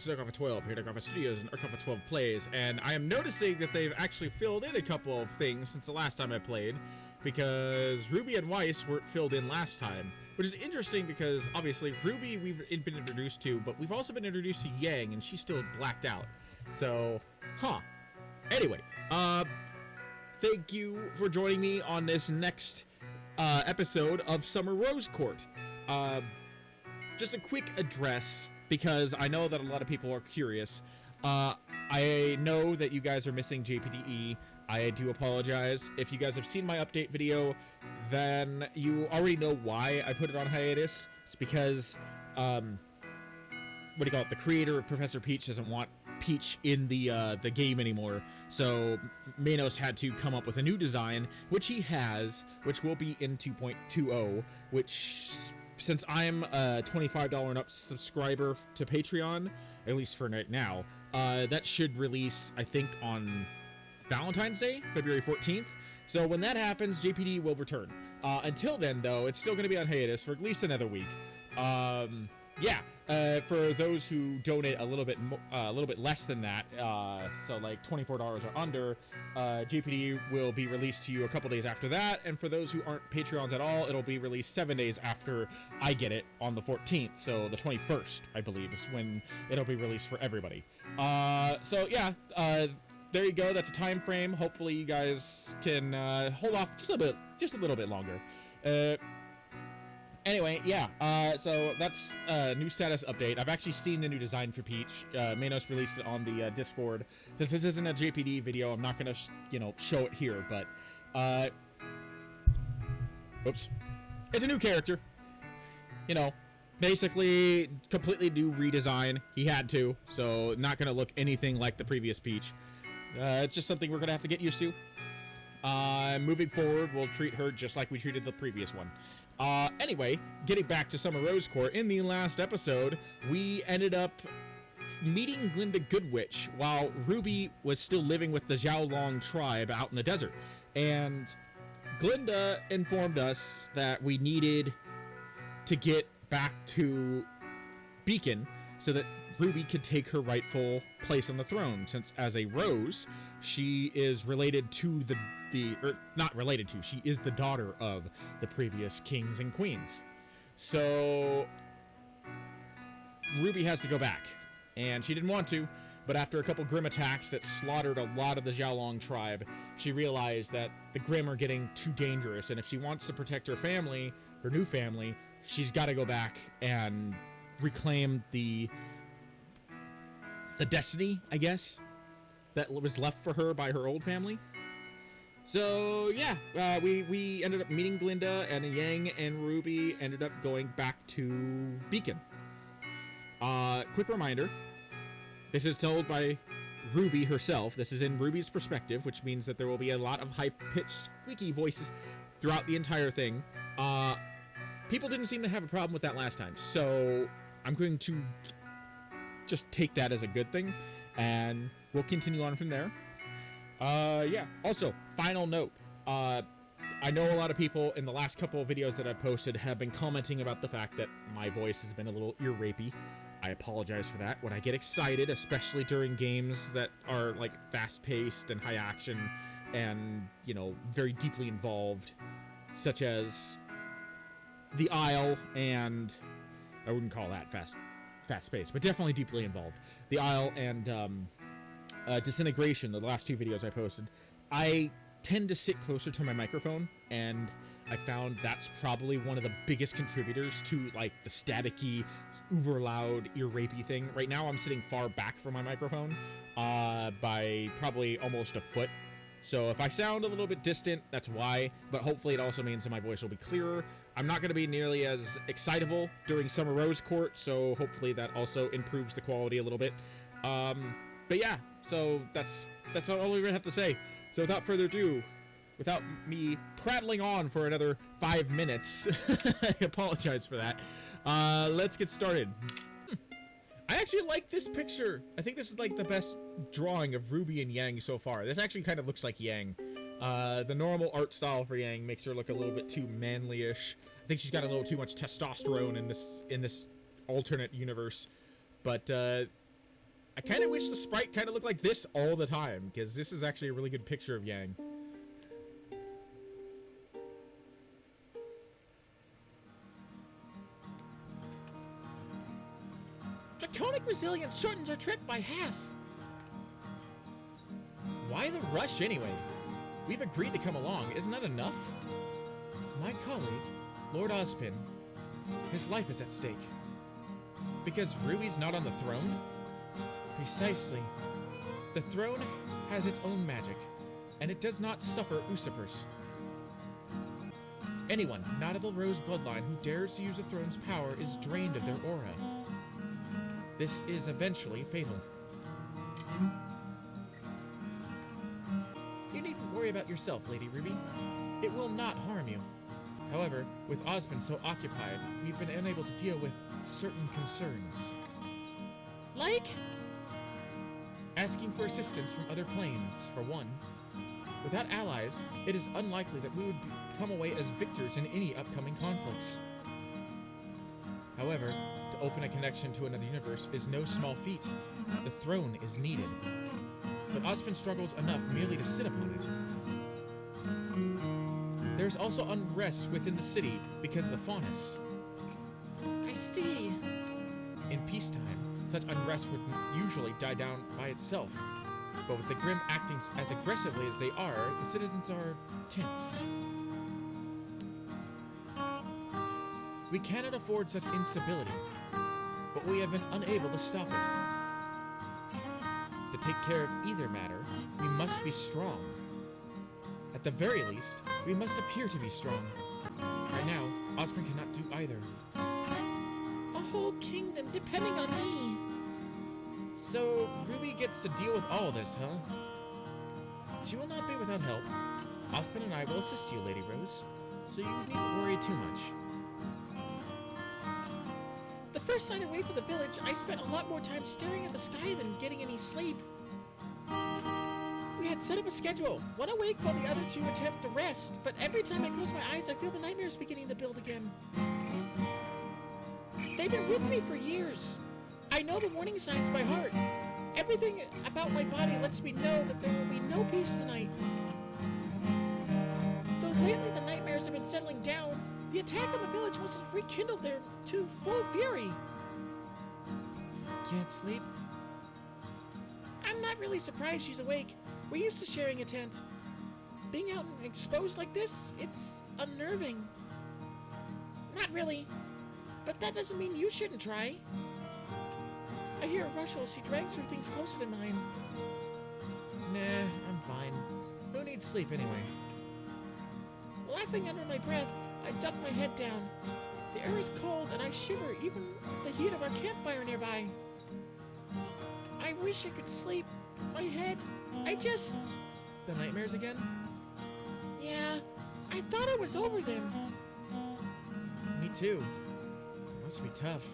this is Arkofa 12 here at Arkofa Studios and Arkofa 12 Plays, and I am noticing that they've actually filled in a couple of things since the last time I played, because Ruby and Weiss weren't filled in last time, which is interesting because obviously Ruby we've been introduced to, but we've also been introduced to Yang, and she's still blacked out. So, Anyway, thank you for joining me on this next episode of Summer Rose Court. Just a quick address, because I know that a lot of people are curious. I know that you guys are missing JPDE. I do apologize. If you guys have seen my update video, then you already know why I put it on hiatus. It's because, the creator of Professor Peach doesn't want Peach in the game anymore. So Manos had to come up with a new design, which he has, which will be in 2.20, which, since I'm a $25 and up subscriber to Patreon, at least for right now, that should release, I think, on Valentine's Day, February 14th. So when that happens, JPD will return. Until then, though, it's still going to be on hiatus for at least another week. For those who donate a little bit less than that, so like $24 or under, JPD will be released to you a couple days after that, and for those who aren't Patreons at all, it'll be released 7 days after I get it on the 14th, so the 21st, I believe, is when it'll be released for everybody. There you go, that's a time frame. Hopefully you guys can hold off just a little bit longer. Anyway, so that's a new status update. I've actually seen the new design for Peach. Manos released it on the Discord. Since this isn't a JPD video, I'm not going to, show it here, but, oops. It's a new character. Basically, completely new redesign. He had to, so not going to look anything like the previous Peach. It's just something we're going to have to get used to. Moving forward, we'll treat her just like we treated the previous one. Anyway, getting back to Summer Rose Court, in the last episode, we ended up meeting Glynda Goodwitch while Ruby was still living with the Xiao Long Tribe out in the desert. And Glynda informed us that we needed to get back to Beacon so that Ruby could take her rightful place on the throne, since as a Rose, she is related to she is the daughter of the previous kings and queens. So Ruby has to go back, and she didn't want to, but after a couple Grim attacks that slaughtered a lot of the Xiao Long tribe, she realized that the Grim are getting too dangerous, and if she wants to protect her family, her new family, she's got to go back and reclaim the destiny, I guess, that was left for her by her old family. So we ended up meeting Glynda, and Yang and Ruby ended up going back to Beacon. Quick reminder, this is told by Ruby herself. This is in Ruby's perspective, which means that there will be a lot of high-pitched, squeaky voices throughout the entire thing. People didn't seem to have a problem with that last time, so I'm going to just take that as a good thing, and we'll continue on from there. Also, final note, I know a lot of people in the last couple of videos that I've posted have been commenting about the fact that my voice has been a little ear rapey. I apologize for that. When I get excited, especially during games that are like fast-paced and high action and, very deeply involved, such as the Isle, and I wouldn't call that fast-paced, but definitely deeply involved. The Isle and Disintegration, the last two videos I posted, I tend to sit closer to my microphone, and I found that's probably one of the biggest contributors to like the staticky, uber loud, ear rapey thing. Right now I'm sitting far back from my microphone by probably almost a foot. So if I sound a little bit distant, that's why, but hopefully it also means that my voice will be clearer. I'm not going to be nearly as excitable during Summer Rose Court, so hopefully that also improves the quality a little bit. But yeah, so that's all we're going to have to say. So without further ado, without me prattling on for another 5 minutes, I apologize for that, let's get started. I actually like this picture. I think this is like the best drawing of Ruby and Yang so far. This actually kind of looks like Yang. The normal art style for Yang makes her look a little bit too manly-ish. I think she's got a little too much testosterone in this alternate universe. But I kind of wish the sprite kind of looked like this all the time, because this is actually a really good picture of Yang. Draconic resilience shortens our trip by half. Why the rush anyway? We've agreed to come along. Isn't that enough? My colleague, Lord Ozpin, his life is at stake. Because RWBY's not on the throne? Precisely. The throne has its own magic, and it does not suffer usurpers. Anyone not of the Rose bloodline who dares to use the throne's power is drained of their aura. This is eventually fatal. You needn't worry about yourself, Lady RWBY. It will not harm you. However, with Ozpin so occupied, we've been unable to deal with certain concerns. Like? Asking for assistance from other planes, for one. Without allies, it is unlikely that we would come away as victors in any upcoming conflicts. However, to open a connection to another universe is no small feat. The throne is needed. But Ozpin struggles enough merely to sit upon it. There is also unrest within the city because of the Faunus. I see. In peacetime, such unrest would usually die down by itself. But with the Grimm acting as aggressively as they are, the citizens are tense. We cannot afford such instability, but we have been unable to stop it. To take care of either matter, we must be strong. At the very least, we must appear to be strong. Right now, Ozpin cannot do either. A whole kingdom depending on me. So, RWBY gets to deal with all this, huh? She will not be without help. Ozpin and I will assist you, Lady Rose, so you needn't worry too much. The first night away from the village, I spent a lot more time staring at the sky than getting any sleep. We had set up a schedule, one awake while the other two attempt to rest, but every time I close my eyes, I feel the nightmares beginning to build again. They've been with me for years. I know the warning signs by heart. Everything about my body lets me know that there will be no peace tonight. Though lately the nightmares have been settling down, the attack on the village must have rekindled their to full fury. Can't sleep? I'm not really surprised she's awake. We're used to sharing a tent. Being out and exposed like this, it's unnerving. Not really, but that doesn't mean you shouldn't try. I hear a rustle. She drags her things closer to mine. Nah, I'm fine. Who needs sleep anyway? Laughing under my breath, I duck my head down. The air is cold and I shiver even with the heat of our campfire nearby. I wish I could sleep. My head, The nightmares again? Yeah, I thought I was over them. Me too. Must be tough.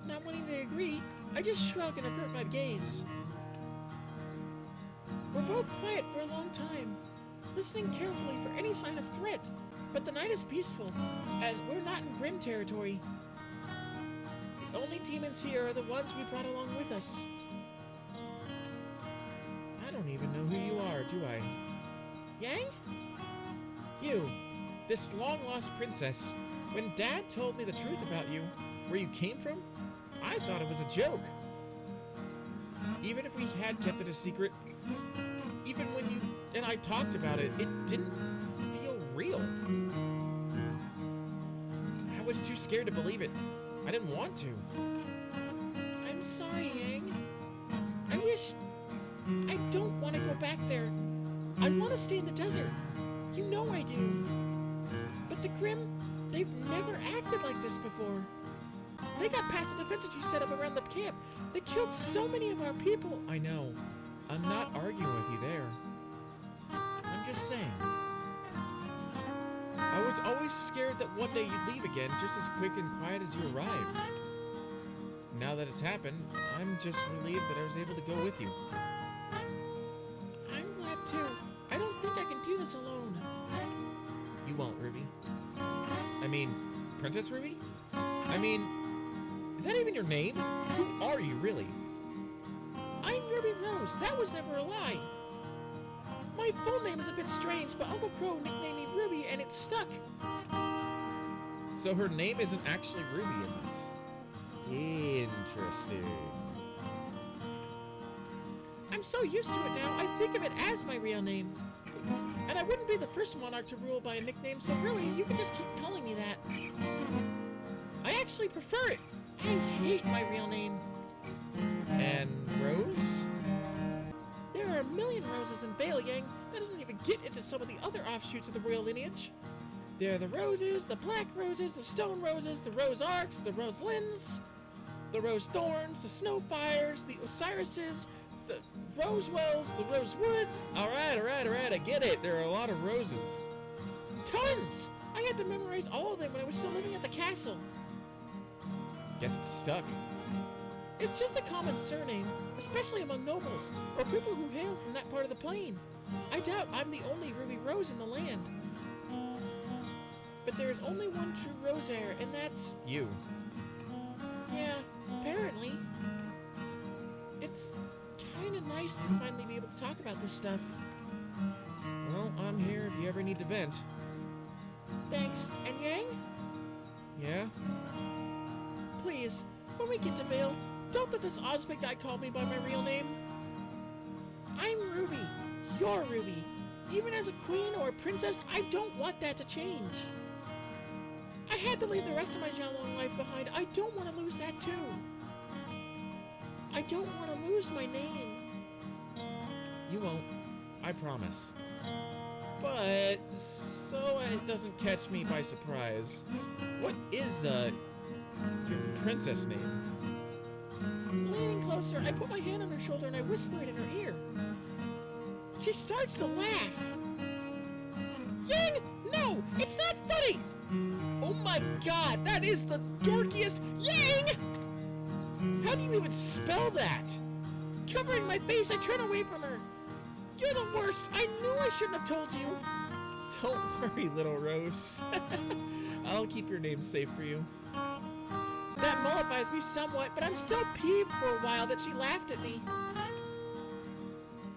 Not wanting to agree, I just shrug and avert my gaze. We're both quiet for a long time, listening carefully for any sign of threat. But the night is peaceful, and we're not in Grimm territory. The only demons here are the ones we brought along with us. I don't even know who you are, do I? Yang? You, this long-lost princess. When Dad told me the truth about you, where you came from, I thought it was a joke. Even if we had kept it a secret, even when you and I talked about it, it didn't feel real. I was too scared to believe it. I didn't want to. I'm sorry, Yang. I don't want to go back there. I want to stay in the desert. You know I do. But the Grimm, they've never acted like this before. They got past the defenses you set up around the camp. They killed so many of our people. I know. I'm not arguing with you there. I'm just saying. I was always scared that one day you'd leave again just as quick and quiet as you arrived. Now that it's happened, I'm just relieved that I was able to go with you. I'm glad too. I don't think I can do this alone. You won't, RWBY. I mean, Princess RWBY? I mean, is that even your name? Who are you, really? Ruby Rose. That was never a lie. My full name is a bit strange, but Uncle Crow nicknamed me Ruby, and it's stuck. So her name isn't actually Ruby in this. Interesting. I'm so used to it now, I think of it as my real name. And I wouldn't be the first monarch to rule by a nickname, so really, you can just keep calling me that. I actually prefer it. I hate my real name. And Rose? There are a million Roses in Vale, Yang. That doesn't even get into some of the other offshoots of the royal lineage. There are the Roses, the Black Roses, the Stone Roses, the Rose Arcs, the Rose Linds, the Rose Thorns, the Snowfires, the Osirises, the Rosewells, the Rose Woods. All right, I get it. There are a lot of roses. Tons! I had to memorize all of them when I was still living at the castle. Guess it's stuck. It's just a common surname, especially among nobles, or people who hail from that part of the plain. I doubt I'm the only Ruby Rose in the land. But there's only one true Rose heir, and that's... You. Yeah, apparently. It's kinda nice to finally be able to talk about this stuff. Well, I'm here if you ever need to vent. Thanks. And Yang? Yeah? Please, when we get to Vale, don't let this Ozpig guy call me by my real name. I'm Ruby. You're Ruby. Even as a queen or a princess, I don't want that to change. I had to leave the rest of my Xiao Long life behind. I don't want to lose that too. I don't want to lose my name. You won't. I promise. But, so it doesn't catch me by surprise, what is, your princess name? Leaning closer, I put my hand on her shoulder and I whisper it in her ear. She starts to laugh. Yang! No! It's not funny! Oh my god, that is the dorkiest... Yang! How do you even spell that? Covering my face, I turn away from her. You're the worst. I knew I shouldn't have told you. Don't worry, little Rose. I'll keep your name safe for you. That mollifies me somewhat, but I'm still peeved for a while that she laughed at me.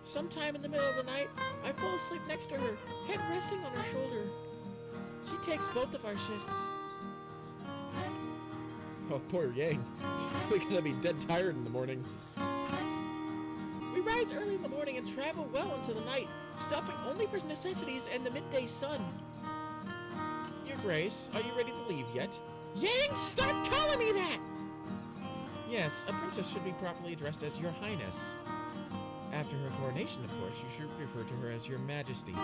Sometime in the middle of the night, I fall asleep next to her, head resting on her shoulder. She takes both of our shifts. Oh, poor Yang. She's probably gonna be dead tired in the morning. We rise early in the morning and travel well into the night, stopping only for necessities and the midday sun. Your Grace, are you ready to leave yet? Yang, stop calling me that! Yes, a princess should be properly addressed as Your Highness. After her coronation, of course, you should refer to her as Your Majesty.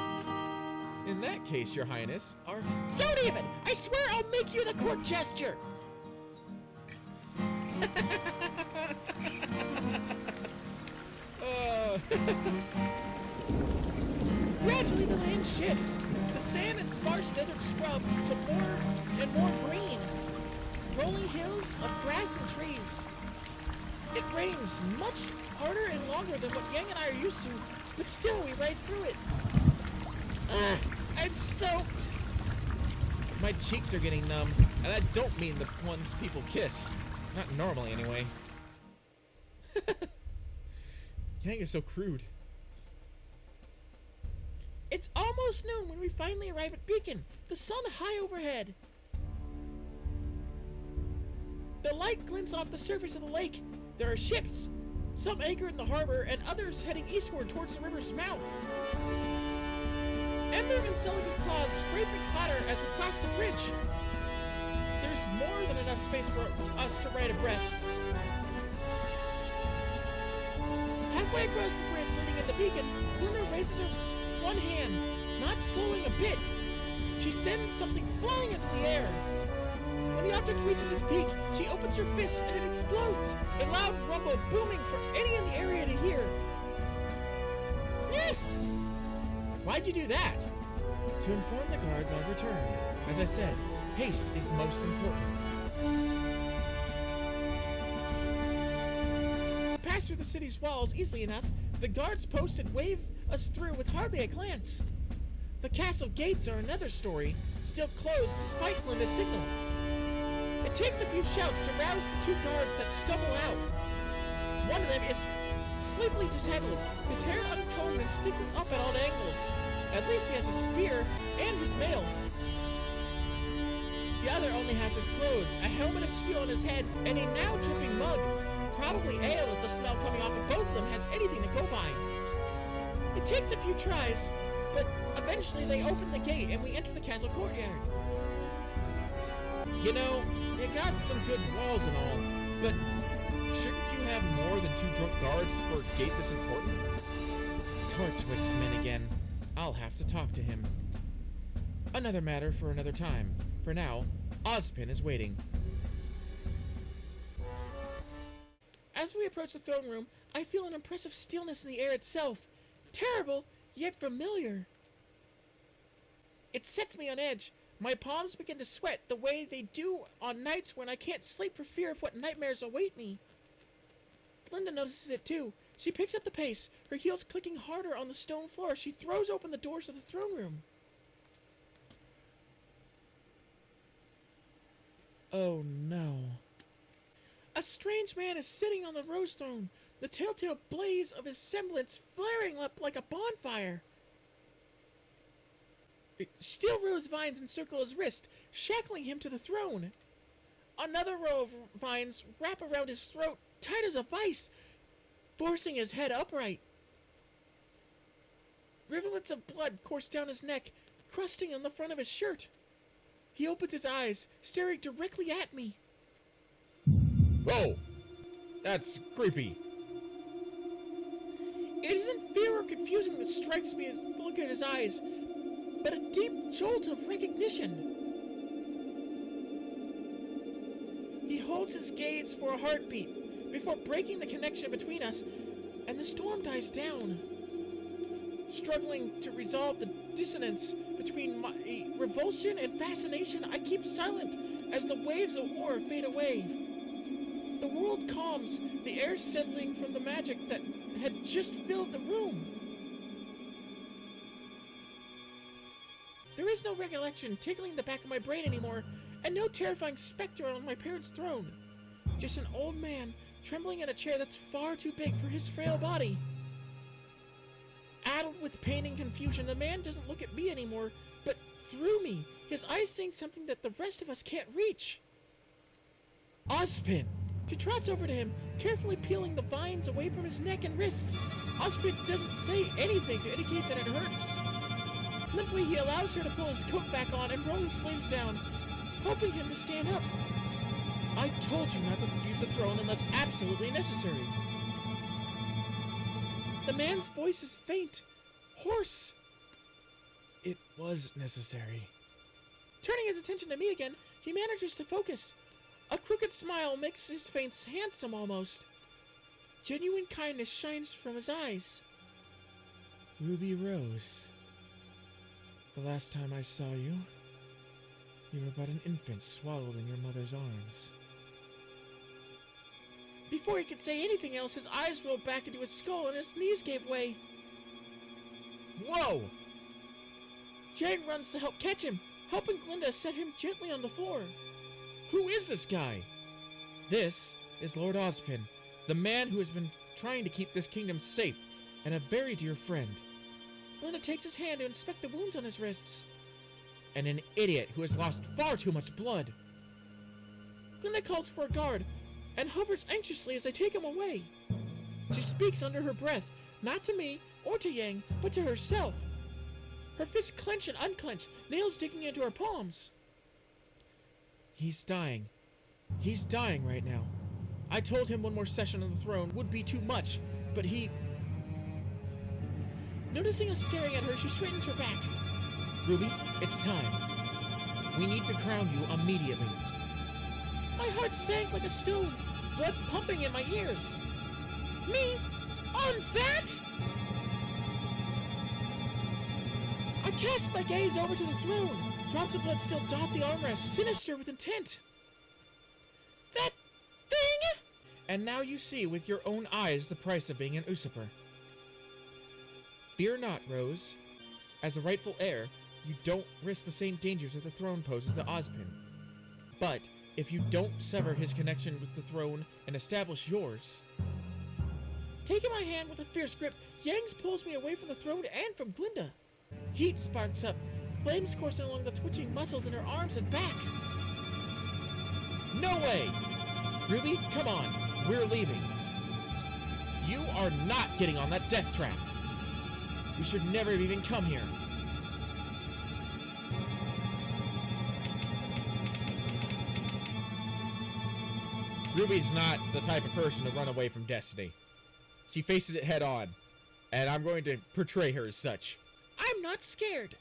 In that case, Your Highness, our... Don't even! I swear I'll make you the court gesture! Gradually, the land shifts. The sand and sparse desert scrub to more and more green. Rolling hills of grass and trees. It rains much harder and longer than what Yang and I are used to, but still we ride through it. I'm soaked. My cheeks are getting numb, and I don't mean the ones people kiss. Not normally, anyway. Yang is so crude. It's almost noon when we finally arrive at Beacon, the sun high overhead. The light glints off the surface of the lake. There are ships, some anchored in the harbor and others heading eastward towards the river's mouth. Ember and Celica's claws scrape and clatter as we cross the bridge. There's more than enough space for us to ride abreast. Halfway across the bridge leading into Beacon, Glynda raises her one hand, not slowing a bit. She sends something flying into the air. When the object reaches its peak, she opens her fist and it explodes, a loud rumble booming for any in the area to hear. Why'd you do that? To inform the guards I've returned. As I said, haste is most important. Pass through the city's walls easily enough. The guards posted wave us through with hardly a glance. The castle gates are another story, still closed despite Glynda's signal. It takes a few shouts to rouse the two guards that stumble out. One of them is sleepily disheveled, his hair uncombed and sticking up at odd angles. At least he has a spear and his mail. The other only has his clothes, a helmet of steel on his head, and a now dripping mug. Probably ale if the smell coming off of both of them has anything to go by. It takes a few tries, but eventually they open the gate and we enter the castle courtyard. You know, you got some good walls and all, but shouldn't you have more than 2 drunk guards for a gate this important? Torchwick's men again. I'll have to talk to him. Another matter for another time. For now, Ozpin is waiting. As we approach the throne room, I feel an impressive stillness in the air itself. Terrible, yet familiar. It sets me on edge. My palms begin to sweat the way they do on nights when I can't sleep for fear of what nightmares await me. Glynda notices it too. She picks up the pace, her heels clicking harder on the stone floor as she throws open the doors of the throne room. Oh no. A strange man is sitting on the rose throne, the telltale blaze of his semblance flaring up like a bonfire. Steel rose vines encircle his wrist, shackling him to the throne. Another row of vines wrap around his throat, tight as a vice, forcing his head upright. Rivulets of blood course down his neck, crusting on the front of his shirt. He opens his eyes, staring directly at me. Whoa! That's creepy. It isn't fear or confusion that strikes me as the look at his eyes, but a deep jolt of recognition. He holds his gaze for a heartbeat before breaking the connection between us, and the storm dies down. Struggling to resolve the dissonance between my revulsion and fascination, I keep silent as the waves of war fade away. The world calms, the air settling from the magic that had just filled the room. There is no recollection tickling the back of my brain anymore, and no terrifying specter on my parents' throne. Just an old man trembling in a chair that's far too big for his frail body. Addled with pain and confusion, the man doesn't look at me anymore, but through me, his eyes saying something that the rest of us can't reach. Ozpin! She trots over to him, carefully peeling the vines away from his neck and wrists. Ozpin doesn't say anything to indicate that it hurts. Limply, he allows her to pull his coat back on and roll his sleeves down, helping him to stand up. I told you not to use the throne unless absolutely necessary. The man's voice is faint, hoarse. It was necessary. Turning his attention to me again, he manages to focus. A crooked smile makes his face handsome almost. Genuine kindness shines from his eyes. Ruby Rose. The last time I saw you, you were but an infant swaddled in your mother's arms. Before he could say anything else, his eyes rolled back into his skull and his knees gave way. Whoa! Yang runs to help catch him, helping Glynda set him gently on the floor. Who is this guy? This is Lord Ozpin, the man who has been trying to keep this kingdom safe, and a very dear friend. Glynda takes his hand to inspect the wounds on his wrists. And an idiot who has lost far too much blood. Glynda calls for a guard, and hovers anxiously as I take him away. She speaks under her breath, not to me or to Yang, but to herself. Her fists clench and unclench, nails digging into her palms. He's dying. He's dying right now. I told him one more session on the throne would be too much, but he... Noticing us staring at her, she straightens her back. Ruby, it's time. We need to crown you immediately. My heart sank like a stone, blood pumping in my ears. Me? On that? I cast my gaze over to the throne. Drops of blood still dot the armrest, sinister with intent. That thing? And now you see with your own eyes the price of being an usurper. Fear not, Rose. As the rightful heir, you don't risk the same dangers that the throne poses to Ozpin. But if you don't sever his connection with the throne and establish yours, Taking my hand with a fierce grip, Yang pulls me away from the throne and from Glynda. Heat sparks up, flames coursing along the twitching muscles in her arms and back. No way! Ruby, come on. We're leaving. You are not getting on that death trap. We should never have even come here. Ruby's not the type of person to run away from destiny. She faces it head on, and I'm going to portray her as such. I'm not scared.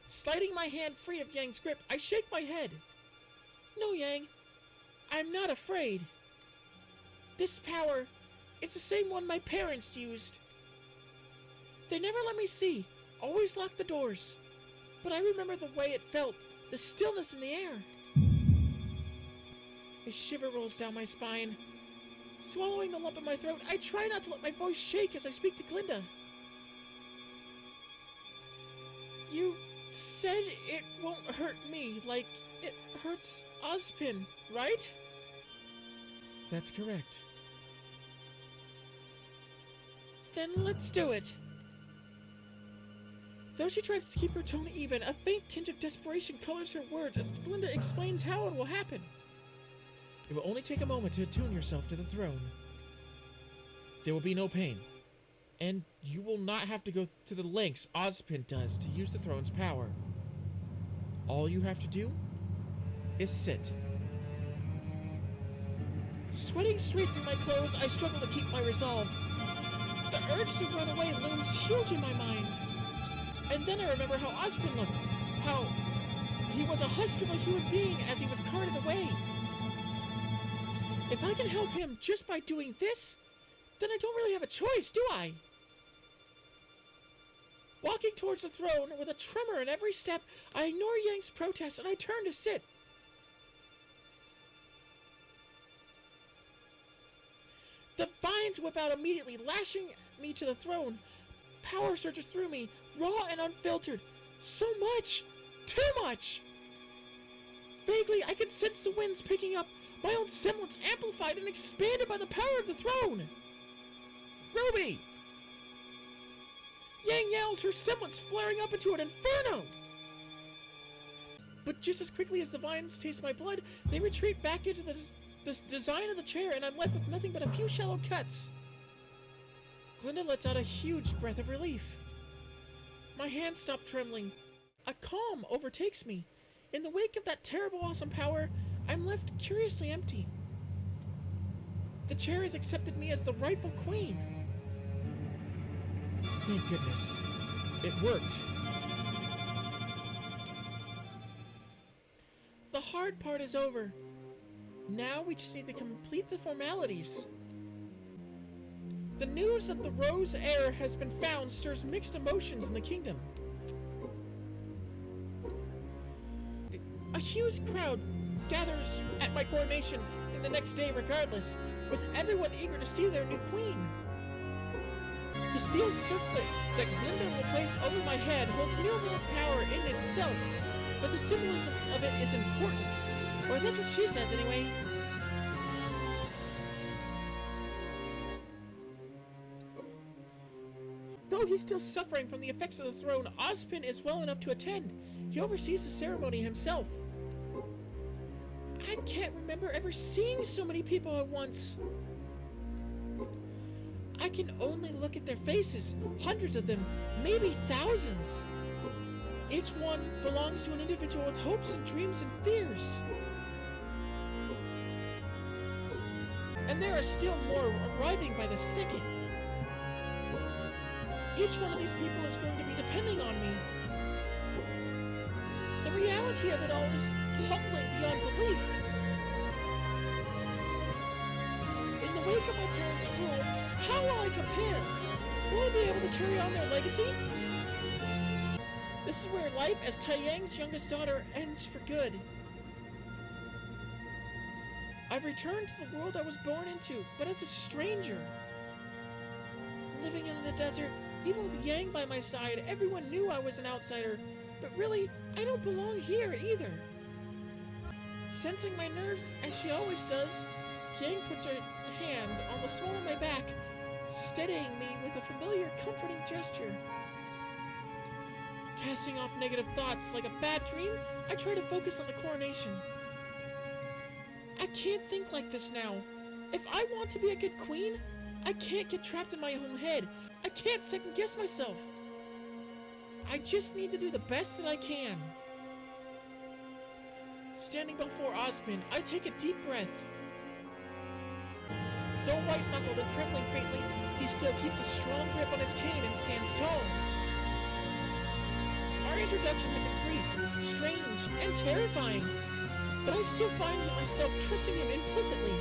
Sliding my hand free of Yang's grip, I shake my head. No, Yang. I'm not afraid. This power, it's the same one my parents used. They never let me see, always locked the doors. But I remember the way it felt, the stillness in the air. A shiver rolls down my spine. Swallowing the lump in my throat, I try not to let my voice shake as I speak to Glynda. You said it won't hurt me like it hurts Ozpin, right? That's correct. Then let's do it. Though she tries to keep her tone even, a faint tinge of desperation colors her words as Glynda explains how it will happen. It will only take a moment to attune yourself to the throne. There will be no pain, and you will not have to go to the lengths Ozpin does to use the throne's power. All you have to do is sit. Sweating straight through my clothes, I struggle to keep my resolve. The urge to run away looms huge in my mind. And then I remember how Ozpin looked, how he was a husk of a human being as he was carted away. If I can help him just by doing this, then I don't really have a choice, do I? Walking towards the throne with a tremor in every step, I ignore Yang's protest and I turn to sit. The vines whip out immediately, lashing me to the throne. Power surges through me, raw and unfiltered. So much! Too much! Vaguely, I can sense the winds picking up, my own semblance amplified and expanded by the power of the throne. Ruby! Yang yells, her semblance flaring up into an inferno. But just as quickly as the vines taste my blood, they retreat back into this design of the chair, and I'm left with nothing but a few shallow cuts. Glynda lets out a huge breath of relief. My hands stop trembling. A calm overtakes me. In the wake of that terrible awesome power, I'm left curiously empty. The chair has accepted me as the rightful queen. Thank goodness. It worked. The hard part is over. Now we just need to complete the formalities. The news that the Rose Heir has been found stirs mixed emotions in the kingdom. A huge crowd gathers at my coronation in the next day regardless, with everyone eager to see their new queen. The steel circlet that Glynda will place over my head holds no real power in itself, but the symbolism of it is important. Or that's what she says anyway. Though he's still suffering from the effects of the throne, Ozpin is well enough to attend. He oversees the ceremony himself. I can't remember ever seeing so many people at once. I can only look at their faces, hundreds of them, maybe thousands. Each one belongs to an individual with hopes and dreams and fears. And there are still more arriving by the second. Each one of these people is going to be depending on me. The reality of it all is humbling beyond belief. In the wake of my parents' rule, how will I compare? Will I be able to carry on their legacy? This is where life as Taiyang's youngest daughter ends for good. I've returned to the world I was born into, but as a stranger. Living in the desert, even with Yang by my side, everyone knew I was an outsider, but really, I don't belong here either. Sensing my nerves, as she always does, Yang puts her hand on the small of my back, steadying me with a familiar, comforting gesture. Casting off negative thoughts like a bad dream, I try to focus on the coronation. I can't think like this now. If I want to be a good queen, I can't get trapped in my own head. I can't second guess myself. I just need to do the best that I can. Standing before Ozpin, I take a deep breath. Though white-knuckled and trembling faintly, he still keeps a strong grip on his cane and stands tall. Our introduction had been brief, strange, and terrifying, but I still find myself trusting him implicitly.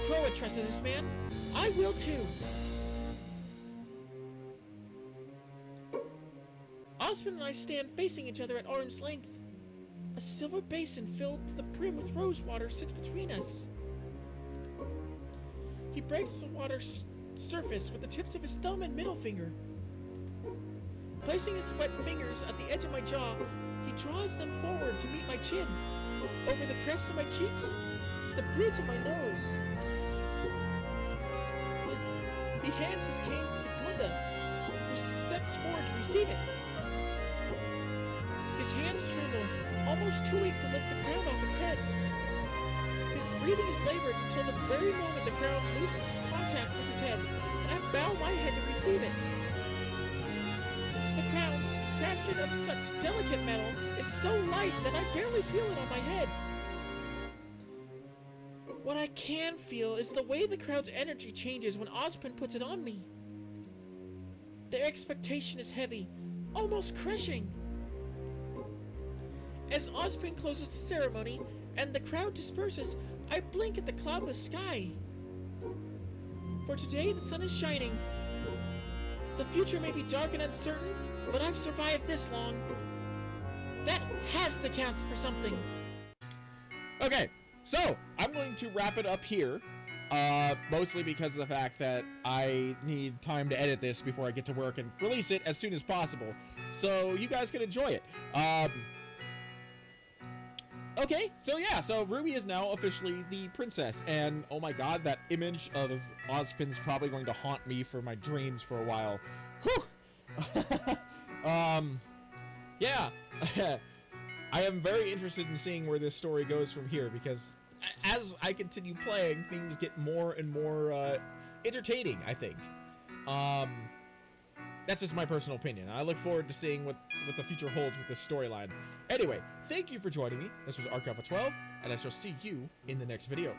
Croa trusted this man. I will too. Ozpin and I stand facing each other at arm's length. A silver basin filled to the brim with rose water sits between us. He breaks the water's surface with the tips of his thumb and middle finger. Placing his wet fingers at the edge of my jaw, he draws them forward to meet my chin, over the crest of my cheeks, the bridge of my nose. He hands his cane to Glynda, who steps forward to receive it. His hands tremble, almost too weak to lift the crown off his head. His breathing is labored until the very moment the crown loses contact with his head, and I bow my head to receive it. The crown, crafted of such delicate metal, is so light that I barely feel it on my head. What I can feel is the way the crowd's energy changes when Ozpin puts it on me. Their expectation is heavy, almost crushing. As Ozpin closes the ceremony and the crowd disperses, I blink at the cloudless sky. For today, the sun is shining. The future may be dark and uncertain, but I've survived this long. That has to count for something. Okay, so I'm going to wrap it up here. Mostly because of the fact that I need time to edit this before I get to work and release it as soon as possible, so you guys can enjoy it. Okay, so yeah, so Ruby is now officially the princess, and oh my god, that image of Ozpin's probably going to haunt me for my dreams for a while. Whew! Yeah. I am very interested in seeing where this story goes from here, because as I continue playing, things get more and more entertaining, I think. That's just my personal opinion. I look forward to seeing what the future holds with this storyline. Anyway, thank you for joining me. This was Arcalpha 12, and I shall see you in the next video.